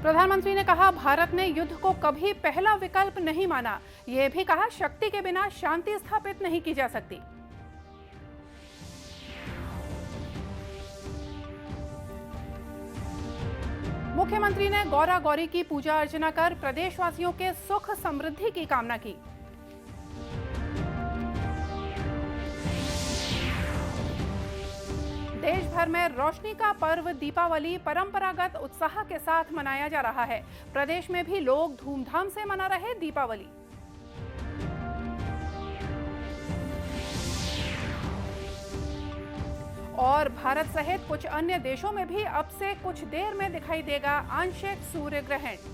प्रधानमंत्री ने कहा, भारत ने युद्ध को कभी पहला विकल्प नहीं माना। यह भी कहा, शक्ति के बिना शांति स्थापित नहीं की जा सकती। मुख्यमंत्री ने गौरा गौरी की पूजा अर्चना कर प्रदेशवासियों के सुख समृद्धि की कामना की। देश भर में रोशनी का पर्व दीपावली परंपरागत उत्साह के साथ मनाया जा रहा है। प्रदेश में भी लोग धूमधाम से मना रहे दीपावली। और भारत सहित कुछ अन्य देशों में भी अब से कुछ देर में दिखाई देगा आंशिक सूर्य ग्रहण।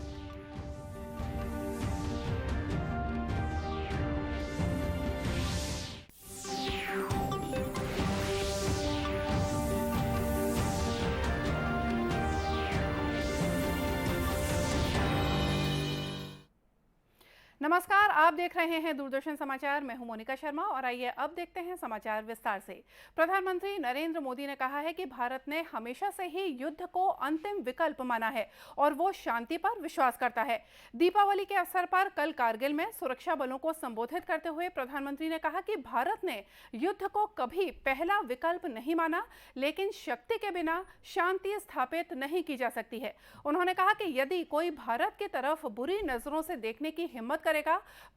नमस्कार, आप देख रहे हैं दूरदर्शन समाचार। मैं हूं मोनिका शर्मा और आइए अब देखते हैं समाचार विस्तार से। प्रधानमंत्री नरेंद्र मोदी ने कहा है कि भारत ने हमेशा से ही युद्ध को अंतिम विकल्प माना है और वो शांति पर विश्वास करता है। दीपावली के अवसर पर कल कारगिल में सुरक्षा बलों को संबोधित करते हुए प्रधानमंत्री ने कहा कि भारत ने युद्ध को कभी पहला विकल्प नहीं माना, लेकिन शक्ति के बिना शांति स्थापित नहीं की जा सकती है। उन्होंने कहा कि यदि कोई भारत की तरफ बुरी नजरों से देखने की हिम्मत करेगा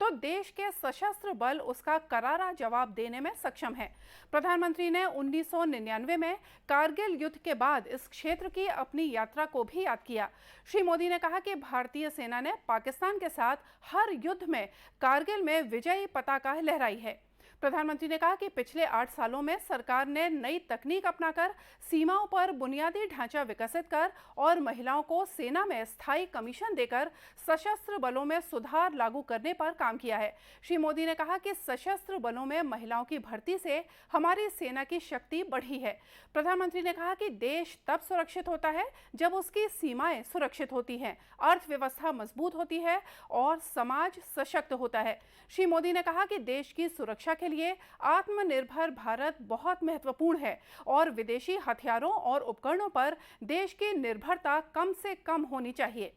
तो देश के सशस्त्र बल उसका करारा जवाब देने में सक्षम है। प्रधानमंत्री ने 1999 में कारगिल युद्ध के बाद इस क्षेत्र की अपनी यात्रा को भी याद किया। श्री मोदी ने कहा कि भारतीय सेना ने पाकिस्तान के साथ हर युद्ध में कारगिल में विजयी पताका लहराई है। प्रधानमंत्री ने कहा कि पिछले 8 सालों में सरकार ने नई तकनीक अपनाकर सीमाओं पर बुनियादी ढांचा विकसित कर और महिलाओं को सेना में स्थायी कमीशन देकर सशस्त्र बलों में सुधार लागू करने पर काम किया है। श्री मोदी ने कहा कि सशस्त्र बलों में महिलाओं की भर्ती से हमारी सेना की शक्ति बढ़ी है। प्रधानमंत्री ने कहा कि देश तब सुरक्षित होता है जब उसकी सीमाएं सुरक्षित होती हैं, अर्थव्यवस्था मजबूत होती है और समाज सशक्त होता है। श्री मोदी ने कहा कि देश की सुरक्षा के लिए आत्मनिर्भर भारत बहुत महत्वपूर्ण है और विदेशी हथियारों और उपकरणों पर देश की निर्भरता कम से कम होनी चाहिए।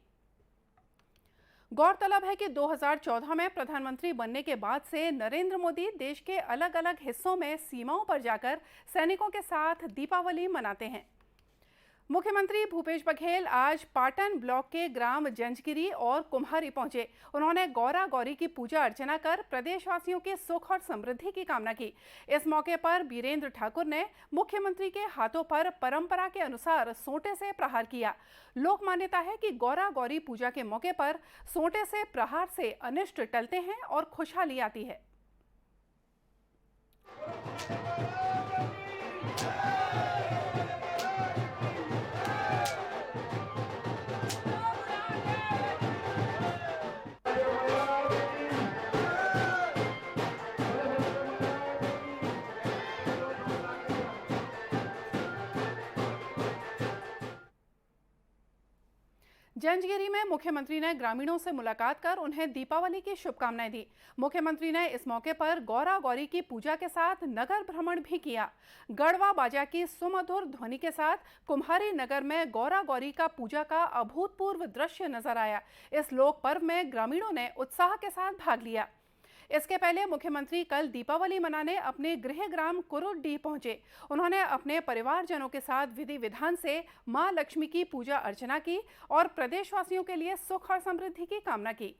गौरतलब है कि 2014 में प्रधानमंत्री बनने के बाद से नरेंद्र मोदी देश के अलग अलग हिस्सों में सीमाओं पर जाकर सैनिकों के साथ दीपावली मनाते हैं। मुख्यमंत्री भूपेश बघेल आज पाटन ब्लॉक के ग्राम जंजगिरी और कुम्हारी पहुंचे। उन्होंने गौरा गौरी की पूजा अर्चना कर प्रदेशवासियों के सुख और समृद्धि की कामना की। इस मौके पर वीरेंद्र ठाकुर ने मुख्यमंत्री के हाथों पर परंपरा के अनुसार सोंटे से प्रहार किया। लोक मान्यता है कि गौरा गौरी पूजा के मौके पर सोंटे से प्रहार से अनिष्ट टलते हैं और खुशहाली आती है। जंजगिरी में मुख्यमंत्री ने ग्रामीणों से मुलाकात कर उन्हें दीपावली की शुभकामनाएं दी। मुख्यमंत्री ने इस मौके पर गौरा गौरी की पूजा के साथ नगर भ्रमण भी किया। गढ़वा बाजा की सुमधुर ध्वनि के साथ कुम्हारी नगर में गौरा गौरी का पूजा का अभूतपूर्व दृश्य नजर आया। इस लोक पर्व में ग्रामीणों ने उत्साह के साथ भाग लिया। इसके पहले मुख्यमंत्री कल दीपावली मनाने अपने गृह ग्राम कुरुडडीह पहुंचे। उन्होंने अपने परिवारजनों के साथ विधि विधान से मां लक्ष्मी की पूजा अर्चना की और प्रदेशवासियों के लिए सुख और समृद्धि की कामना की।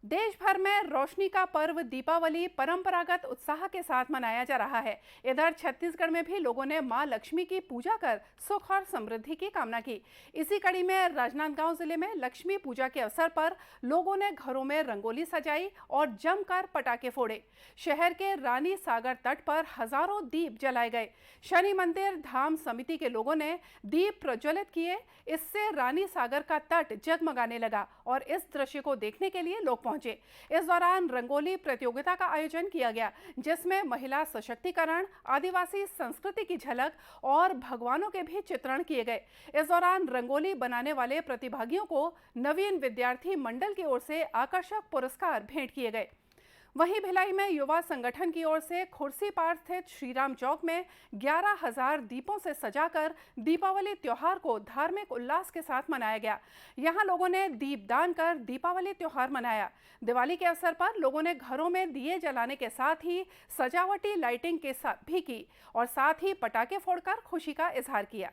देश भर में रोशनी का पर्व दीपावली परंपरागत उत्साह के साथ मनाया जा रहा है। इधर छत्तीसगढ़ में भी लोगों ने मां लक्ष्मी की पूजा कर सुख और समृद्धि की कामना की। इसी कड़ी में राजनांदगांव जिले में लक्ष्मी पूजा के अवसर पर लोगों ने घरों में रंगोली सजाई और जमकर पटाखे फोड़े। शहर के रानी सागर तट पर हजारों दीप जलाए गए। शनि मंदिर धाम समिति के लोगों ने दीप प्रज्वलित किए। इससे रानी सागर का तट जगमगाने लगा और इस दृश्य को देखने के लिए लोग पहुंचे। इस दौरान रंगोली प्रतियोगिता का आयोजन किया गया, जिसमें महिला सशक्तिकरण, आदिवासी संस्कृति की झलक और भगवानों के भी चित्रण किए गए। इस दौरान रंगोली बनाने वाले प्रतिभागियों को नवीन विद्यार्थी मंडल की ओर से आकर्षक पुरस्कार भेंट किए गए। वहीं भिलाई में युवा संगठन की ओर से खुर्सी पार स्थित श्रीराम चौक में 11,000 दीपों से सजाकर दीपावली त्योहार को धार्मिक उल्लास के साथ मनाया गया। यहां लोगों ने दीपदान कर दीपावली त्योहार मनाया। दिवाली के अवसर पर लोगों ने घरों में दिए जलाने के साथ ही सजावटी लाइटिंग के साथ भी की और साथ ही पटाखे फोड़कर खुशी का इजहार किया।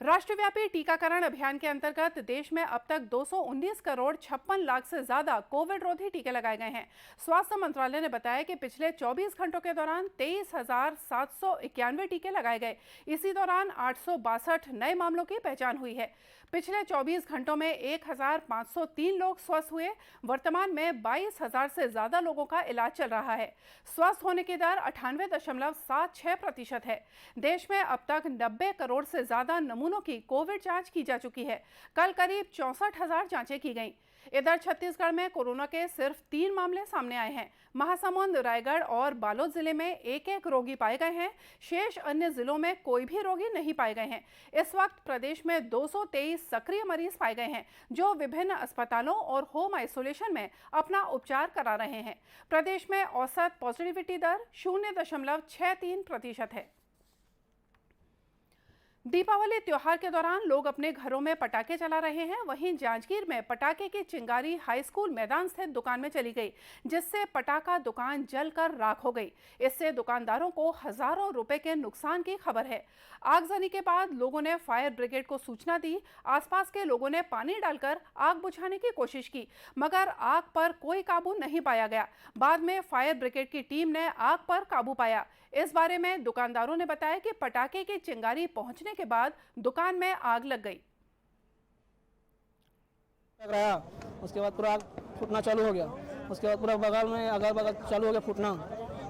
राष्ट्रव्यापी टीकाकरण अभियान के अंतर्गत देश में अब तक 219 करोड़ 56 लाख से ज्यादा कोविड रोधी टीके लगाए गए हैं। स्वास्थ्य मंत्रालय ने बताया कि पिछले 24 घंटों के दौरान 23,791 टीके लगाए गए। इसी दौरान 862 नए मामलों की पहचान हुई है। पिछले 24 घंटों में 1,503 लोग स्वस्थ हुए। वर्तमान में 22,000 से ज्यादा लोगों का इलाज चल रहा है। स्वस्थ होने की दर 98.76% है। देश में अब तक 90 करोड़ से ज्यादा नमूनों की कोविड जांच की जा चुकी है। कल करीब 64,000 जांचें की गईं। इधर छत्तीसगढ़ में कोरोना के सिर्फ 3 मामले सामने आए हैं। महासमुंद, रायगढ़ और बालोद जिले में एक रोगी पाए गए हैं। शेष अन्य जिलों में कोई भी रोगी नहीं पाए गए हैं। इस वक्त प्रदेश में 223 सक्रिय मरीज पाए गए हैं, जो विभिन्न अस्पतालों और होम आइसोलेशन में अपना उपचार करा रहे हैं। प्रदेश में औसत पॉजिटिविटी दर 0.63% है। दीपावली त्योहार के दौरान लोग अपने घरों में पटाखे जला रहे हैं। वहीं जांजगीर में पटाखे की चिंगारी हाई स्कूल मैदान स्थित दुकान में चली गई, जिससे पटाखा दुकान जलकर राख हो गई। इससे दुकानदारों को हजारों रुपए के नुकसान की खबर है। आगजनी के बाद लोगों ने फायर ब्रिगेड को सूचना दी। आसपास के लोगों ने पानी डालकर आग बुझाने की कोशिश की, मगर आग पर कोई काबू नहीं पाया गया। बाद में फायर ब्रिगेड की टीम ने आग पर काबू पाया। इस बारे में दुकानदारों ने बताया कि पटाखे की चिंगारी पहुंचने के बाद दुकान में आग लग गई। उसके बाद पूरा आग फूटना चालू हो गया। उसके बाद पूरा बगल में अगल बगल चालू हो गया फूटना।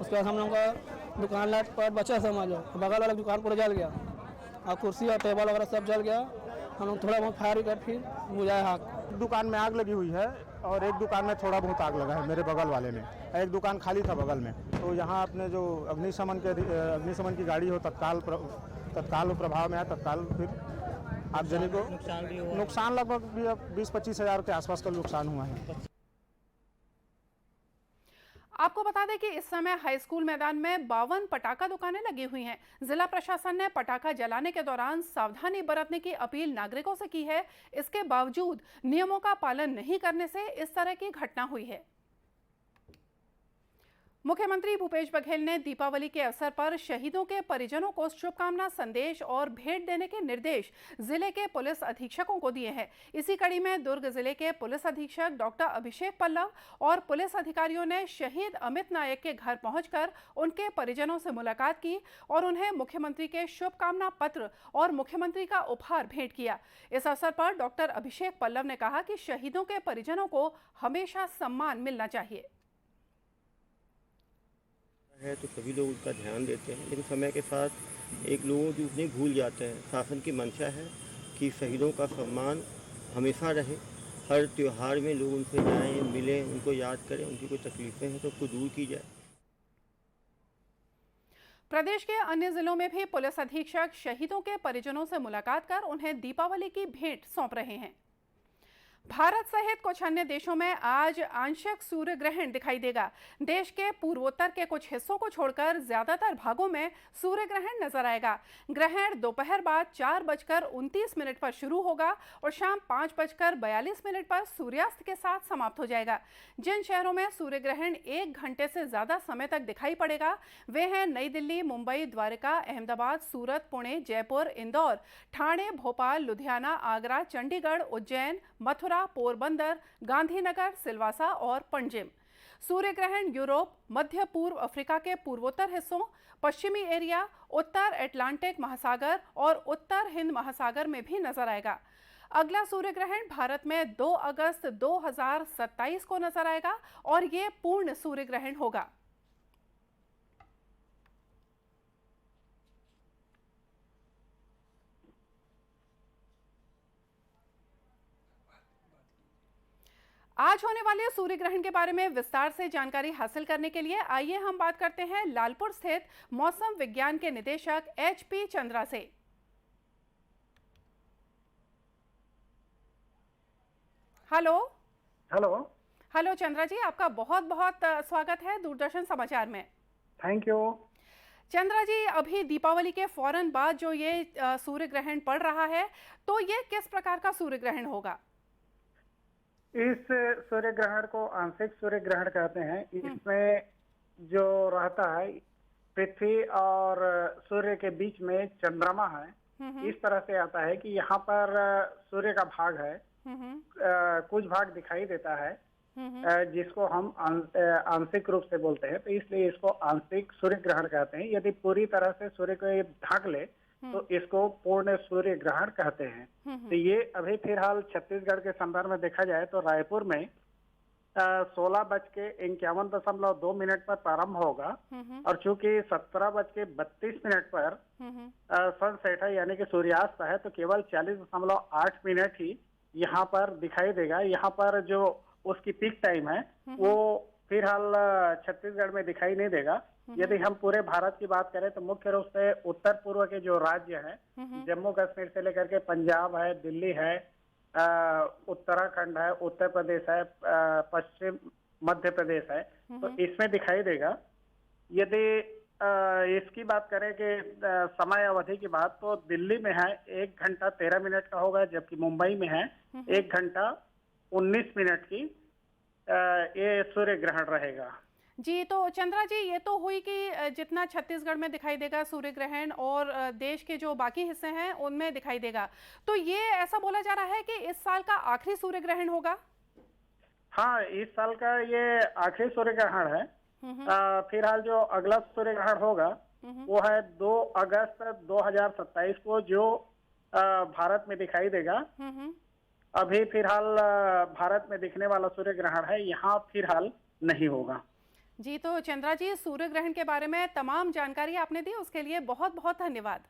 उसके बाद हम लोगों का दुकान लाइट पर बचा समझ लो, बगल वाला दुकान पूरा जल गया और कुर्सी और टेबल वगैरह सब जल गया। हम लोग थोड़ा बहुत फायर कर फिर बुझाया आग। दुकान में आग लगी हुई है और एक दुकान में थोड़ा बहुत आग लगा है मेरे बगल वाले में। एक दुकान खाली था बगल में, तो यहाँ अपने जो अग्निशमन की गाड़ी हो तत्काल प्रभाव में आया। तत्काल फिर आगजनी को नुकसान लगभग 20-25 हज़ार के आसपास का नुकसान हुआ है। आपको बता दें कि इस समय हाई स्कूल मैदान में 52 पटाखा दुकानें लगी हुई हैं। जिला प्रशासन ने पटाखा जलाने के दौरान सावधानी बरतने की अपील नागरिकों से की है। इसके बावजूद नियमों का पालन नहीं करने से इस तरह की घटना हुई है। मुख्यमंत्री भूपेश बघेल ने दीपावली के अवसर पर शहीदों के परिजनों को शुभकामना संदेश और भेंट देने के निर्देश जिले के पुलिस अधीक्षकों को दिए हैं। इसी कड़ी में दुर्ग जिले के पुलिस अधीक्षक डॉक्टर अभिषेक पल्लव और पुलिस अधिकारियों ने शहीद अमित नायक के घर पहुंचकर उनके परिजनों से मुलाकात की और उन्हें मुख्यमंत्री के शुभकामना पत्र और मुख्यमंत्री का उपहार भेंट किया। इस अवसर पर डॉक्टर अभिषेक पल्लव ने कहा कि शहीदों के परिजनों को हमेशा सम्मान मिलना चाहिए है, तो सभी लोग उसका ध्यान देते हैं, लेकिन समय के साथ एक लोगों की उतनी भूल जाते हैं। शासन की मंशा है कि शहीदों का सम्मान हमेशा रहे। हर त्यौहार में लोग उनसे जाएं, मिलें, उनको याद करें। उनकी कोई तकलीफें हैं तो उसको दूर की जाए। प्रदेश के अन्य जिलों में भी पुलिस अधीक्षक शहीदों के परिजनों से मुलाकात कर उन्हें दीपावली की भेंट सौंप रहे हैं। भारत सहित कुछ अन्य देशों में आज आंशिक सूर्य ग्रहण दिखाई देगा। देश के पूर्वोत्तर के कुछ हिस्सों को छोड़कर ज्यादातर भागों में सूर्य ग्रहण नजर आएगा। ग्रहण दोपहर बाद 4:29 पर शुरू होगा और शाम 5:42 पर सूर्यास्त के साथ समाप्त हो जाएगा। जिन शहरों में सूर्य ग्रहण 1 घंटे से ज्यादा समय तक दिखाई पड़ेगा वे हैं नई दिल्ली, मुंबई, द्वारका, अहमदाबाद, सूरत, पुणे, जयपुर, इंदौर, ठाणे, भोपाल, लुधियाना, आगरा, चंडीगढ़, उज्जैन, मथुरा, पोरबंदर, गांधीनगर, सिलवासा और पंजिम। सूर्य ग्रहण यूरोप, मध्य पूर्व अफ्रीका के पूर्वोत्तर हिस्सों, पश्चिमी एरिया, उत्तर अटलांटिक महासागर और उत्तर हिंद महासागर में भी नजर आएगा। अगला सूर्य ग्रहण भारत में 2 अगस्त 2027 को नजर आएगा और ये पूर्ण सूर्य ग्रहण होगा। आज होने वाले सूर्य ग्रहण के बारे में विस्तार से जानकारी हासिल करने के लिए आइए हम बात करते हैं लालपुर स्थित मौसम विज्ञान के निदेशक HP चंद्रा से। हेलो। हेलो चंद्रा जी, आपका बहुत बहुत स्वागत है दूरदर्शन समाचार में। Thank you. चंद्रा जी, अभी दीपावली के फौरन बाद जो ये सूर्य ग्रहण पड़ रहा है, तो ये किस प्रकार का सूर्य ग्रहण होगा? इस सूर्य ग्रहण को आंशिक सूर्य ग्रहण कहते हैं। इसमें जो रहता है, पृथ्वी और सूर्य के बीच में चंद्रमा है। इस तरह से आता है कि यहाँ पर सूर्य का भाग है, कुछ भाग दिखाई देता है, जिसको हम आंशिक रूप से बोलते हैं, तो इसलिए इसको आंशिक सूर्य ग्रहण कहते हैं। यदि पूरी तरह से सूर्य को ये ढक ले तो इसको पूर्ण सूर्य ग्रहण कहते हैं। तो ये अभी फिलहाल छत्तीसगढ़ के संदर्भ में देखा जाए तो रायपुर में 16:51.2 पर प्रारंभ होगा और चूंकि 17:32 पर सनसेट है यानी कि सूर्यास्त है, तो केवल 40.8 मिनट ही यहाँ पर दिखाई देगा। यहाँ पर जो उसकी पीक टाइम है वो फिलहाल छत्तीसगढ़ में दिखाई नहीं देगा। यदि हम पूरे भारत की बात करें तो मुख्य रूप से उत्तर पूर्व के जो राज्य हैं, जम्मू कश्मीर से लेकर के पंजाब है, दिल्ली है, उत्तराखंड है, उत्तर प्रदेश है, पश्चिम मध्य प्रदेश है, तो इसमें दिखाई देगा। यदि इसकी बात करें कि समय अवधि की बात, तो दिल्ली में है 1 घंटा 13 मिनट का होगा, जबकि मुंबई में है 1 घंटा 19 मिनट की ये सूर्य ग्रहण रहेगा। जी, तो चंद्रा जी, ये तो हुई कि जितना छत्तीसगढ़ में दिखाई देगा सूर्य ग्रहण और देश के जो बाकी हिस्से हैं उनमें दिखाई देगा, तो ये ऐसा बोला जा रहा है कि इस साल का आखिरी सूर्य ग्रहण होगा? हाँ, इस साल का ये आखिरी सूर्य ग्रहण है। फिलहाल जो अगला सूर्य ग्रहण होगा वो है 2 अगस्त 2027 को, जो भारत में दिखाई देगा। अभी फिलहाल भारत में दिखने वाला सूर्य ग्रहण है, यहाँ फिलहाल नहीं होगा। जी, तो चंद्रा जी, सूर्य ग्रहण के बारे में तमाम जानकारी आपने दी, उसके लिए बहुत बहुत धन्यवाद।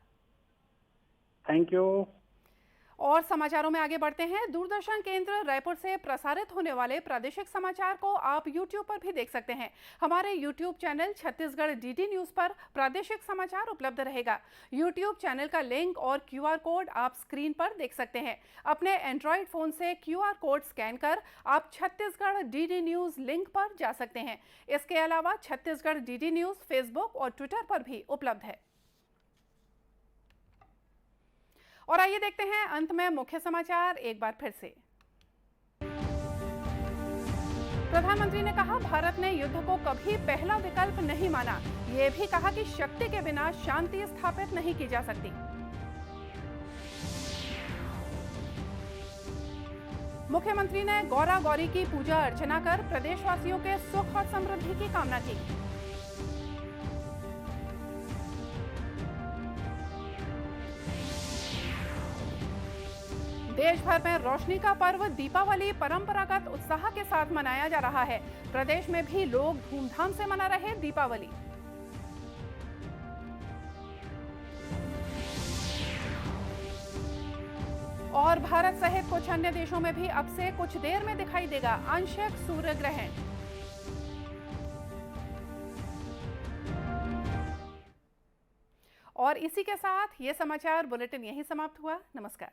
Thank you. और समाचारों में आगे बढ़ते हैं। दूरदर्शन केंद्र रायपुर से प्रसारित होने वाले प्रादेशिक समाचार को आप YouTube पर भी देख सकते हैं। हमारे YouTube channel Chhattisgarh DD news पर प्रादेशिक समाचार उपलब्ध रहेगा। YouTube चैनल का लिंक और QR कोड आप स्क्रीन पर देख सकते हैं। अपने एंड्रॉयड फ़ोन से QR कोड स्कैन कर आप छत्तीसगढ़ DD न्यूज़ लिंक पर जा सकते हैं। इसके अलावा छत्तीसगढ़ DD न्यूज़ फेसबुक और ट्विटर पर भी उपलब्ध है। और आइए देखते हैं अंत में मुख्य समाचार एक बार फिर से। प्रधानमंत्री ने कहा, भारत ने युद्ध को कभी पहला विकल्प नहीं माना। ये भी कहा कि शक्ति के बिना शांति स्थापित नहीं की जा सकती। मुख्यमंत्री ने गौरा गौरी की पूजा अर्चना कर प्रदेशवासियों के सुख और समृद्धि की कामना की। देश भर में रोशनी का पर्व दीपावली परंपरागत उत्साह के साथ मनाया जा रहा है। प्रदेश में भी लोग धूमधाम से मना रहे दीपावली। और भारत सहित कुछ अन्य देशों में भी अब से कुछ देर में दिखाई देगा आंशिक सूर्य ग्रहण। और इसी के साथ ये समाचार बुलेटिन यहीं समाप्त हुआ। नमस्कार।